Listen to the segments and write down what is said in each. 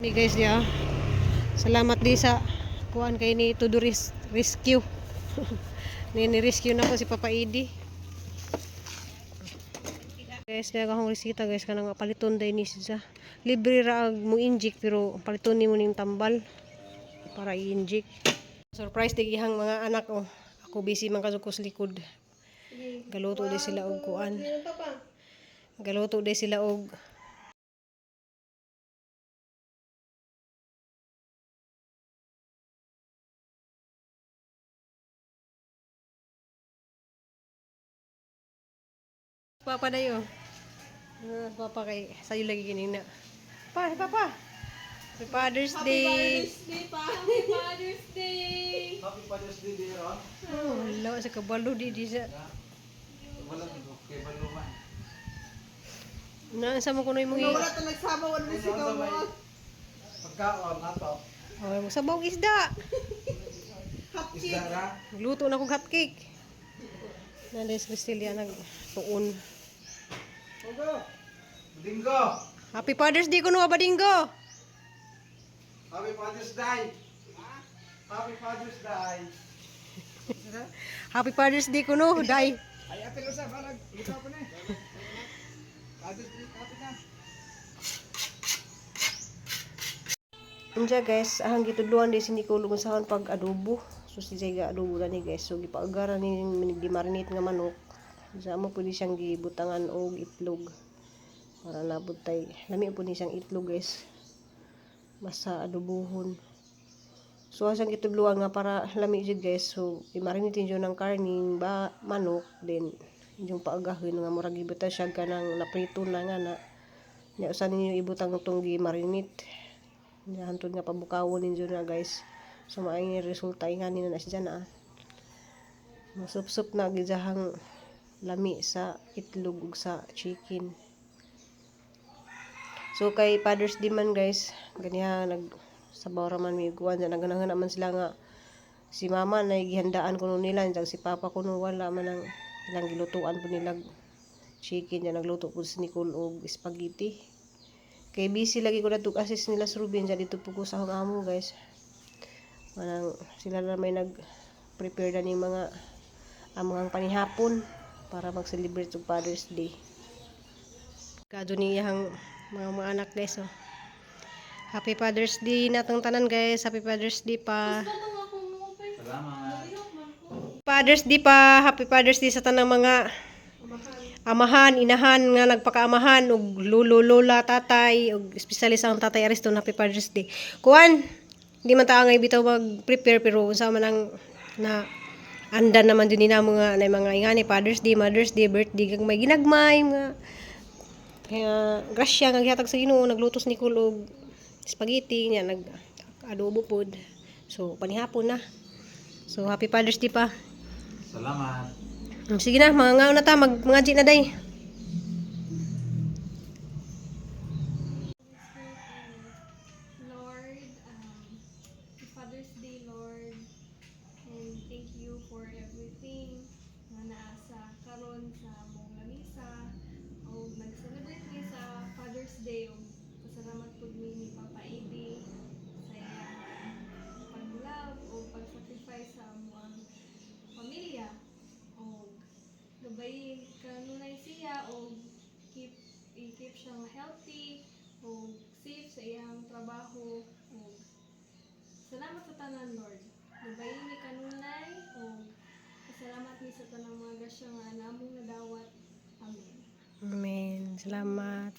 Ni guys ya. Salamat di sa kuan kay ni to do rescue. ni rescue na ko si Papa Idi. Guys, kaya akong resita guys kanang paliton day ni siya. Libre ra mo inject pero paliton nimo ning tambal para i-inject. Surprise di ihang mga anak oh. Ako busy man kasukos likod. Galuto di sila og kuan. Galuto di sila og Papa dayo. Papa kay sayo lagi kinina. Papa. Happy Father's Day. Happy Father's Day! Happy Father's Day, dear. Oh, lawa sa kabalo di sa. Wala dito, kay Baluman. Na sa mo kuno imong Wala ito nagsama, wala na sigaw mo. Pagkaon, nato. Oh, sabaw isda. Isda ra. Luto na kong hotcake. Nandes Cristelia nagtuon. Ogo. Linggo. Happy Father's Day kuno Abadinggo. Happy Father's Day. Happy Father's Day. Happy Father's Day kuno, day. Ay, ate Rosa, balag. Ikaw pa na. Father's Day, happy na. Unja guys, ahang gitudluan di sini ko lugon sahon pag adobo. So si Jega adobo na ni guys. So gipaagaran ni di marinate nga manok. Sa mo pwede siyang gibutangan og itlog. Para nabot tay. Lami po ni siyang itlog guys. Basta adobohon. So asang gitudluan nga para lami jud guys. So i-marinate jud ng karning ba manok then yung paagahon nga murag gibutan siya kanang naprito na nga na. Nya usa ninyo ibutang tong gi-marinate. Nya hantod nga pabukawon ninyo na guys. So maayong resulta ingani na siya na. Masup-sup na gidahang lami sa itlog ug sa chicken. So kay Father's Day man guys, ganiha nagsabaw ra man mi guwan sa naganahan naman sila nga si mama na gihandaan kuno nila ug si papa kuno wala man ang ilang gilutuan po nila chicken ya nagluto po si Nicole og spaghetti. Kay busy lagi ko natug assist nila sa Ruben sa dito po ko sa akong amo guys. Manang sila na may nag-prepare na ni mga among panihapon para mag-celebrate og Father's Day. Kado ni iyang mga anak guys oh. Happy Father's Day natong tanan guys. Happy Father's Day pa. Salamat. Father's Day pa. Happy Father's Day sa tanang mga amahan, inahan nga nagpakaamahan og lolo, lola, tatay og especially sa ang tatay Ariston. Happy Father's Day. Kuan, di man ta ngay bitaw mag-prepare pero unsa man ang na andan naman din nina mga na mga ingani Father's Day, Mother's Day, birthday kag may ginagmay mga kaya grasya nga gihatag sa Ginoo naglutos ni kulog spaghetti nya nag adobo pod. So panihapon na. So happy Father's Day pa. Salamat. Sige na, mga ngaon na ta mangaji na day. Lord, Father's Day, Lord, and thank you for everything nga naa sa karon sa mong lamisa o nag-celebrate mi sa Father's Day o pasalamat pud mi ni Papa Idi sa iyang pag-love o pag-sacrifice sa among pamilya o gabayin kanunay siya o i-keep siyang healthy o safe sa iyang trabaho o salamat sa tanan Lord. Gabayin ni kanunay o pasalamat ni sa tanang mga grasya nga namong nadawat. Amen. Amen. Salamat.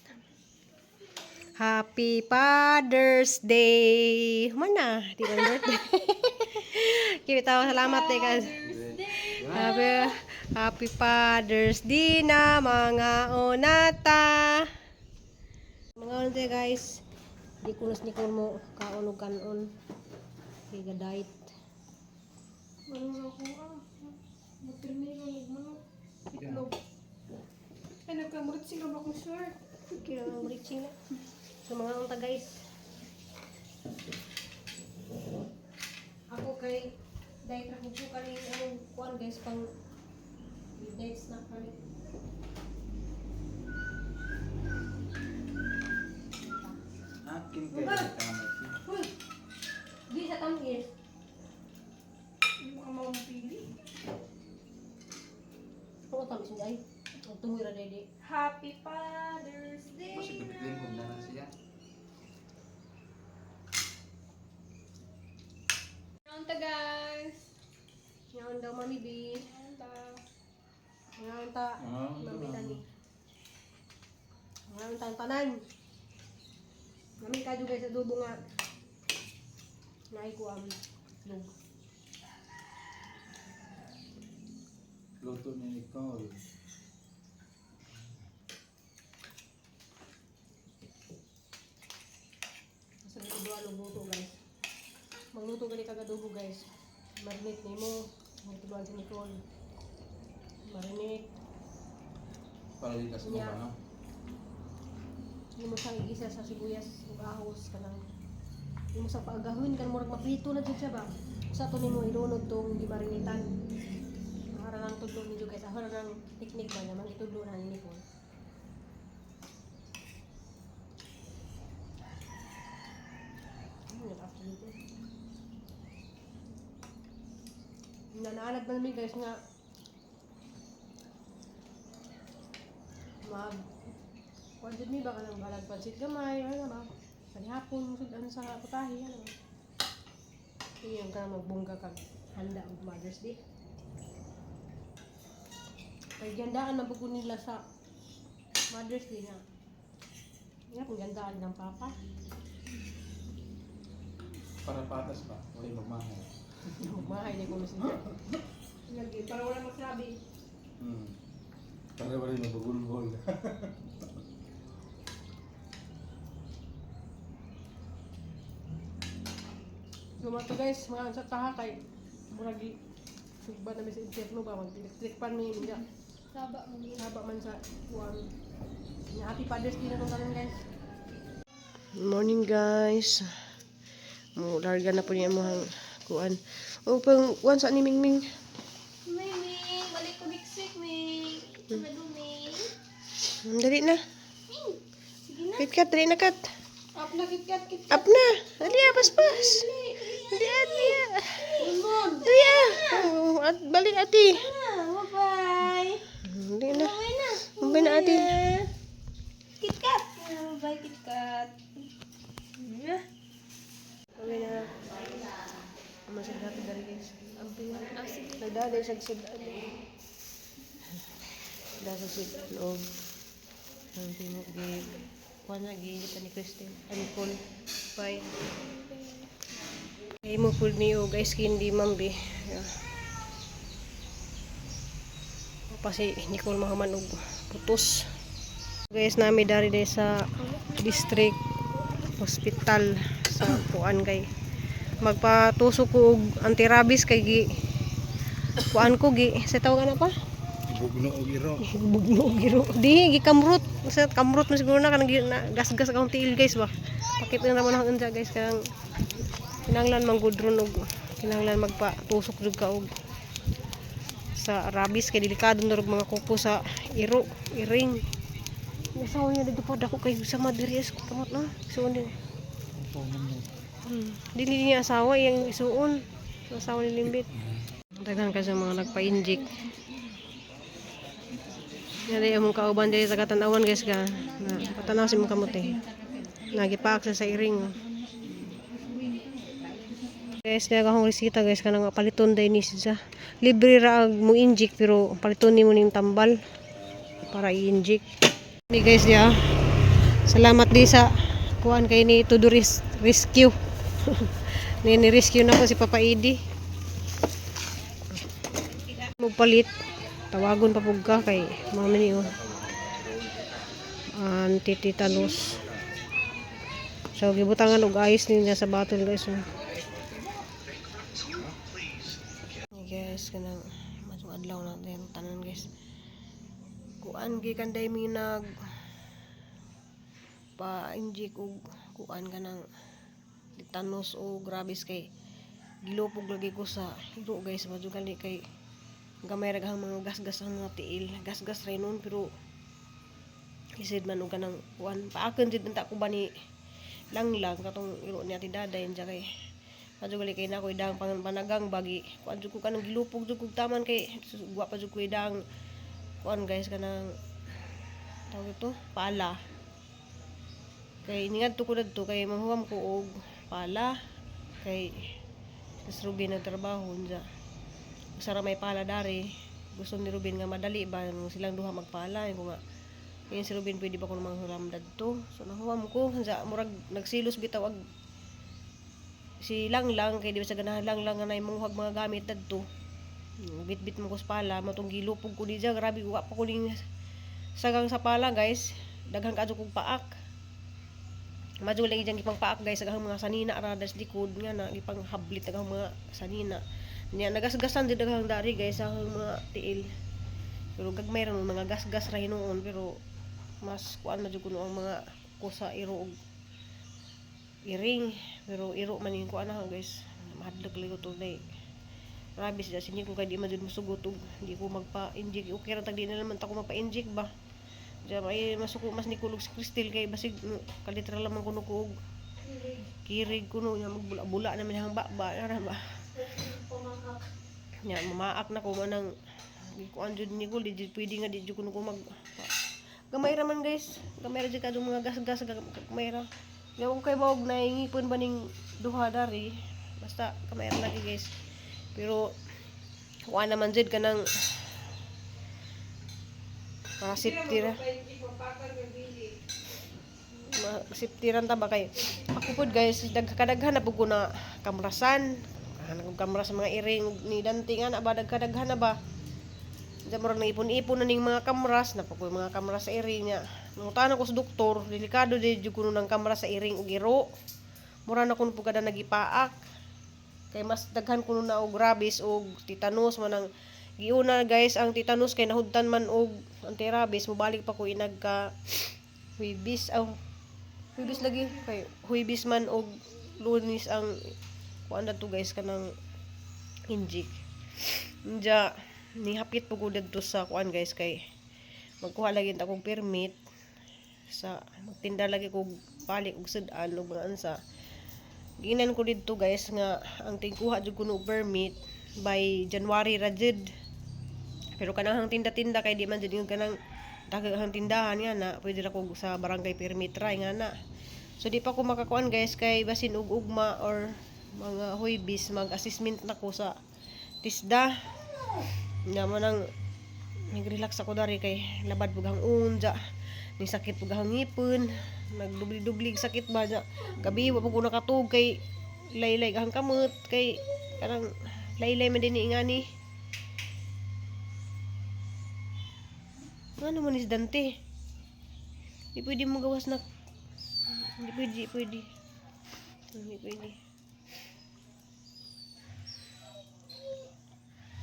Happy Father's Day. Mana? Di ba birthday? Kita salamat eh guys. Happy Father's Day na mga onata. Mga onate guys. Di kunos ni mo kaon ug kanon. Kaya diet. Ano ako magtirmi ko ng manok. Itlog. Ay, nagkamurit sila ba kong short? Kaya ang reaching na. So mga onta guys. Ako kay diet ra ko kaning anong kuan guys pang diet snack kali. Akin kayo. siya ay. Tumoy ra dede. Happy Father's Day. Masih pipitin kung na siya. Kaunta guys. Ngayon daw Mami B. Kaunta. Ngayon ta. Ah, Mami tani. Ngayon ta tanan. Mami ka juga sa dubo nga. Nai ko am lug. Luto ni Nicole. Sa dito duwa luto guys. Magluto gali kag adobo guys. Marinate nimo. Ang tuluan si Nicole. Marinate. Para di kasi Yeah. ano. Hindi mo siyang igisa sa sibuyas ug ahos kanang hindi mo sa paagahon kan murag maprito na jud siya ba. Sa to nimo ilunod tong gimarinitan. Para lang tudlo ni guys. Ahora nang teknik ba naman itudlo na ni Nicole. Nanaalag na namin guys nga pwede mi ba ka nang balag pansit gamay ano ba panihapon mo sudan sa putahe ano ba yung ka na magbungga kag handa og Mother's Day kay gandaan man pud nila sa Mother's Day nga kung gandaan ng papa Para patas ba? Wala magmahal. mahay ni ko messenger lagi para wala magsabi Para wala mabagulgol. Lumato guys, mga sa taha kay murag sugba na sa impyerno ba mag-electric pan mi niya. Saba mo din. Haba man sa kuwan. Ni Happy Father's Day na tong tanan guys. Morning guys. Mo larga na po niya mga kuan. O pang kuan sa ni Mingming. Ming, balik ko next week, Ming. Ito na dumi. Dali na. Sige na. KitKat dali na kat. Up na kitkat. Up na. Dali pas. Dali ati. Ulmon. Dali oh, at balik ati. Bye-bye. Dali na. Bye na. Bye na ati. KitKat. Bye, KitKat. Okay na. Masig natin dari guys. Ang pingan. Sige. Nagdaday sa sidaan. Dasa sid loob. Ang pingan gi. Kuha na gi pa ni Christine. Ani Paul. Bye. Ay mo po niyo guys hindi mambi. Pasi Nicole mahaman og putos. Guys nami dari sa district hospital sa kuan kay magpatusok ko og anti-rabies kay gi kuan ko gi sa tawag na pa Bugno o giro. bugno giro di gi kamrut sa kamrut mo siguro na kanang gasgas akong tiil guys ba pakit na naman ang unsa guys kanang kinahanglan manggudron og kinahanglan magpatusok jud ka og sa rabies kay delikado na rog mga kuko sa iring nasaw niya dito pa dako kay sa madres ko kamot na so din dili niya asawa yang isuon sa asawa ni Limbit daghan ka sa mga nagpa-inject Yari among kauban diri sa Katanawan guys ka na patanaw si mong kamote nagipaak sa iring guys kaya akong resita guys kanang paliton day ni siya libre ra mo inject pero paliton nimo ning tambal para i-inject ni guys ya salamat di sa kuan kay ni to do rescue ni rescue na ko si Papa Edi magpalit tawagon pa pug ka kay mami ni anti-tetanus so gibutangan og ayos niya sa battle guys guys kanang masong adlaw na din tanan guys kuan gikanday mi nag pa-inject og kuan kanang tetanus o grabis kay gilupog lagi ko sa hiro guys madyo gali kay gamay ra gahang mga gasgas ang mga tiil gasgas ray nun pero isid man og kanang kuan paaken jud ta ko ba ni lang katong iro ni ati daday nja kay madyo gali kay na ko idang panagang bagi kuan jud ko kanang gilupog jud kog taman kay guwa pa jud ko idang kuan guys kanang tawag ito pala. Kay ningadto ko dadto kay manghuwam ko og pala kay si Ruben nagtrabaho unja. Sara may pala dari. Gusto ni Ruben nga madali ba silang duha magpala ko nga. Kaya si Ruben pwede ba ko manghulam dadto. So nahuwam ko unja murag nagsilos bitaw ag si Langlang kay di ba sa ganahan Langlang nga nay manguhag mga gamit dadto. Bit-bit mo ko sa pala matong gilupog ko di dya grabe wa pa ko ning sagang sa pala guys. Daghang kadto kog paak. Madyo lang ijang gipang paak guys daghang mga sanina ra das likod nga na gipang hablit daghang mga sanina. Nya nagasgasan jud daghang dari guys ang mga tiil. Pero gagmay ra mga gasgas ra hinuon pero mas kuan na jud kuno ang mga kusa iro og iring pero iro man yung kuan na guys mahadlok ligo to day. Rabis da sini kung kay di man jud mosugot og di ko magpa-inject okay ra tag di na naman ta ko magpa-inject ba. Diya may masuko mas ni kulog si Cristel kay basig kalitra lamang kuno ko og kirig kuno nya magbula-bula naman hang baba na ba. Nya mamaak na ko manang kuan jud ni ko di jud pwede nga di jud kuno ko mag gamay ra man guys. Gamay ra jud kadong mga gas-gas gamay ra. Nya kung kay bawog na ingipon ba ning duha dari basta gamay ra lagi guys. Pero kuan naman jud kanang safety ra. Safety ran ta ba kay ako pud guys kadaghan na pud ko na kamrasan. Kamras mga iring ni Dante nga na ba dagkadaghan na ba. Diyan murag naipon-ipon na ning mga kamras na pa ko mga kamras sa iring nya. Nangutan ako sa doktor, delikado di jud kuno ng kamras sa iring ug iro. Mura na kuno pud kada nagipaak. Kay mas daghan kuno na og rabies og tetanus manang giuna guys ang tetanus kay nahudtan man og anti-rabies mobalik pa ko inagka huibis huibis lagi kay huibis man og Lunes ang kuan to guys kanang inject. Nja ni hapit po ko dito sa kuan guys kay magkuha lagi ta kog permit sa magtinda lagi kog balik og sudan ug mga ansa. Ginan ko dito guys nga ang tingkuha jud kuno permit by January ra jud. Pero kanang tinda-tinda kay di man jud kanang daghang tindahan nga na pwede ra ko sa barangay permit ra nga na. So di pa ko makakuan guys kay basin og ugma or mga huibis mag-assessment na ko sa TISDA. Naman nang nag-relax ako dari kay labad pug hang unja. Ni sakit pug hang ngipon, nagdubli-dublig sakit ba nya. Gabi wa pug ko nakatug kay laylay hang kamot kay kanang laylay man dinhi ngani. Ano man is Dante? Di pwede mo gawas na. Hindi pwede. Hindi pwede.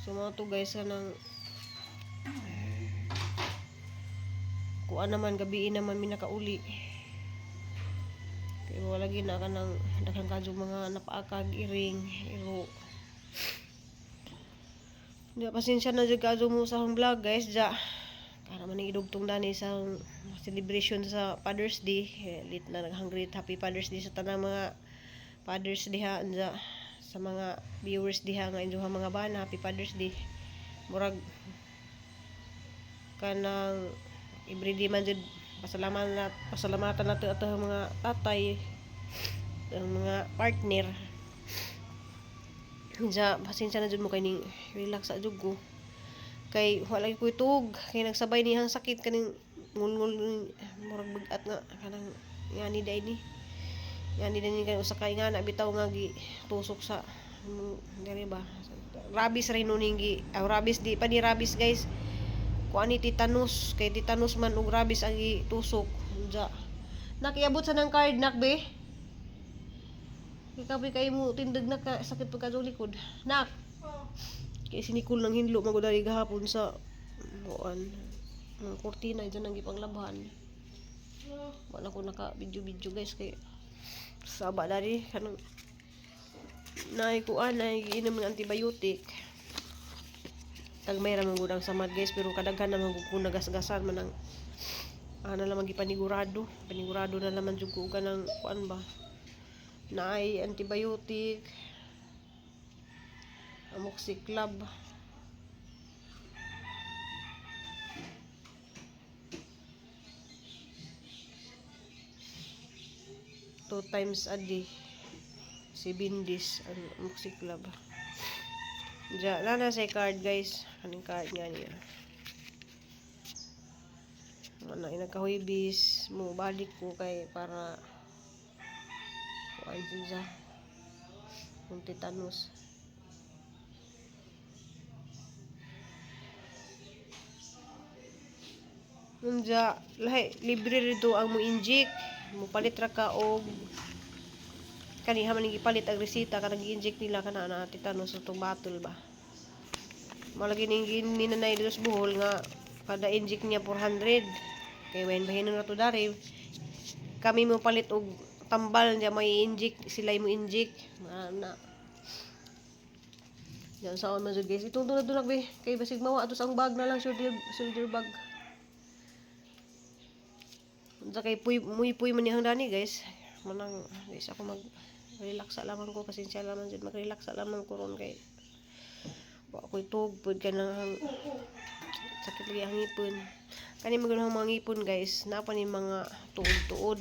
So mga to guys kanang kuan naman gabi naman mi nakauli. Kaya wala lagi na kanang daghang kadyo mga napaakag iring iro. Diya pasensya na jud kadyo mo sa akong vlog guys ja. Para man idugtong dani sa celebration sa Father's Day. Lit na naghangry Happy Father's Day sa tanang mga Father's Day ha ja. Sa mga viewers diha nga inyo mga bana Happy Father's Day. Murag kanang everyday man jud pasalamatan nato ato mga tatay ang mga partner. Ja pasensya na jud mo kay ning relax sa jud ko. Kay wala ko itug kay nagsabay nihang sakit kaning ngulngul murag bugat nga kanang yani day ni. Yani din kay usa kay nga bitaw nga gi tusok sa diri ba. Rabies rin nuning gi rabies di pa ni rabies guys. Kuan ni tetanus kay tetanus man ug rabies ang gitusok. Ja. Nakiabot sa nang card nak be. Ikabi kay mo tindig na ka sakit pagka likod. Nak. Kay sinikul nang hinlo magudari gahapon sa kuan. Ang kurtina diyan ang gipanglabhan. Wala ko naka video guys kay saba dari kanang nay kuan ay inom ng antibiotic. Tag may ramang gudang samad guys pero kadaghan naman ko nagasgasan man ang ana lamang gipanigurado na naman jud ko kanang kuan ba naay antibiotic amoxicillin 2 times a day. 7 days ang muksikla ba. Diya, nana sa card guys. Kaning card nga niya. Ano, nagkahuibis. Mo, balik ko kay para kuhaan siya. Yung tetanus. Diya, lahi, libre rito ang mo inject. Mo palit ra ka og kaniha man gipalit ang resita kanang gi-inject nila kana na tetanus utong battle ba. Malagi ning ninanay dito sa Bohol nga kada inject niya 400. Kay when bahin na to dari. Kami mo palit og tambal niya may inject, sila mo inject. Na. Yan sa on man jud guys. Itong dunag be kay basig mawa atos ang bag na lang shoulder bag. Unsa kay puy man niyang dani guys. Manang guys ako mag relax lamang ko pasensya lamang jud mag-relax lamang ko ron kay wa ko'y tugpod ka nang sakit lagi ang ngipon. Kani magunang mga ngipon guys, napa ni mga tuod-tuod.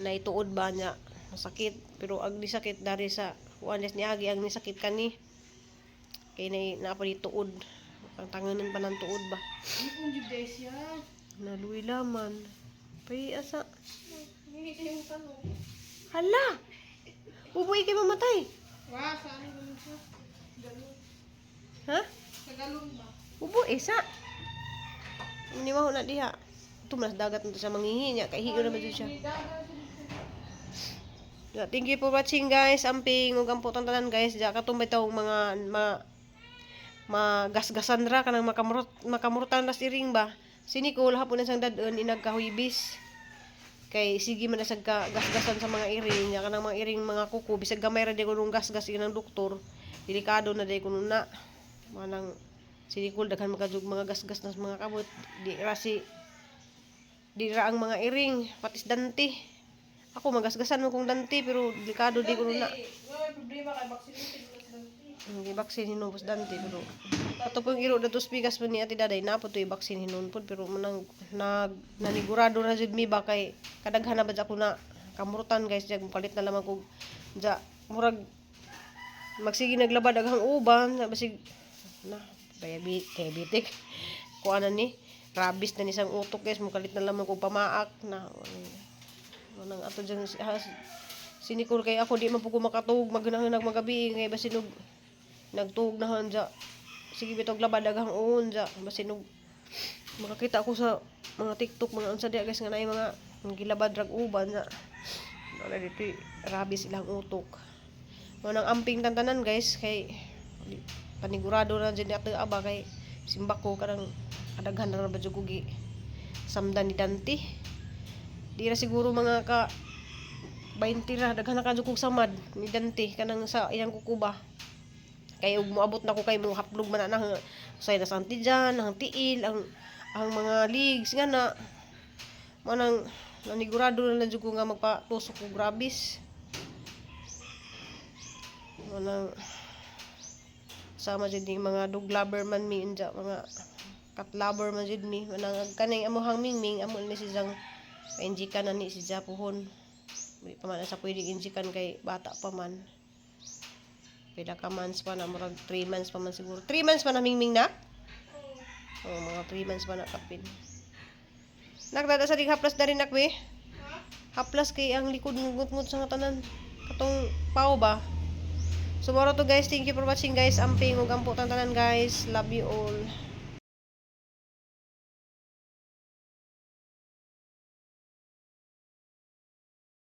Naituod ba niya masakit pero ag di sakit dari sa wanes ni agi ang ni sakit kani. Kay napa ni tuod. Ang tanganan pa ng tuod ba. Ipon jud guys yan. Naluwi laman. Pay asa. Hindi kayong tanong. Hala! Bubuhay kay mamatay. Wah, saan ganun siya? Galon. Ha? Sa galon ba? Bubuhay sa. Niwaho na diha. Ito mas dagat nito sa manghihi niya. Kay hiyo naman dyan siya. Yeah, thank you for watching guys. Amping ug amputan tanan guys. Diya katumbay taw mga magasgasan ra kanang makamurutan ra siring ba. Sinikol hapon na sang dadon inagkahuibis. Kay sige man sa gasgasan sa mga iring, nya kanang mga iring mga kuko bisag gamay ra di kunong gasgas ng doktor. Delikado na di kuno na. Manang sinikol daghan makadug mga gasgas na mga kabot. Di ra ang mga iring patis danti. Ako magasgasan mo kung danti pero delikado di kuno na. Wala problema kay vaccinated plus danti. Hindi baksin hinubos danti pero ato pong iro datos bigas po ni Ate Daday na po to i-baksin hinunpod pero manang nanigurado na jud mi ba kay kadaghan na ba ako na kamurutan guys jag palit na lamang kog ja murag magsige naglabad aghang uban basig na diabetic ko ana ni rabies na ni sang utok guys mukalit na lamang kog pamaak na manang ato jang sinikol kay ako di man po ko makatug maghanang magabi ngay basinog nagtuog na hanja sige bitog labad daghang uon ja basin og makakita ako sa mga TikTok mga unsa dia guys nga naay mga gilabad rag uban ja wala dito rabies ilang utok mo nang amping tantanan guys kay panigurado na jud ato aba kay simbak ko kanang kadaghan ra ba jud ko gi samdan ni Dante di ra siguro mga ka 20 ra daghan na kadyo kog samad ni Dante kanang sa iyang kukuba kay ug moabot na ko kay mo haplog man na say na sa antijan ang tiil ang mga legs nga na manang nanigurado na lang jud ko nga magpatusok og rabies manang sama jud ni mga dog lover man mi unja mga cat lover man jud mi manang kanang amohang mingming amo ni si jang painjikan na ni si Japuhon di pa man sa pwedeng injikan kay bata pa man pila ka months pa na murag 3 months pa man siguro 3 months pa na mingming na mga 3 months pa na kapin nakdada sa dig haplas na rin nakwe haplas kay ang likod ngut-ngut sa tanan katong pao ba so moro to guys thank you for watching guys amping ug ampo tanan guys love you all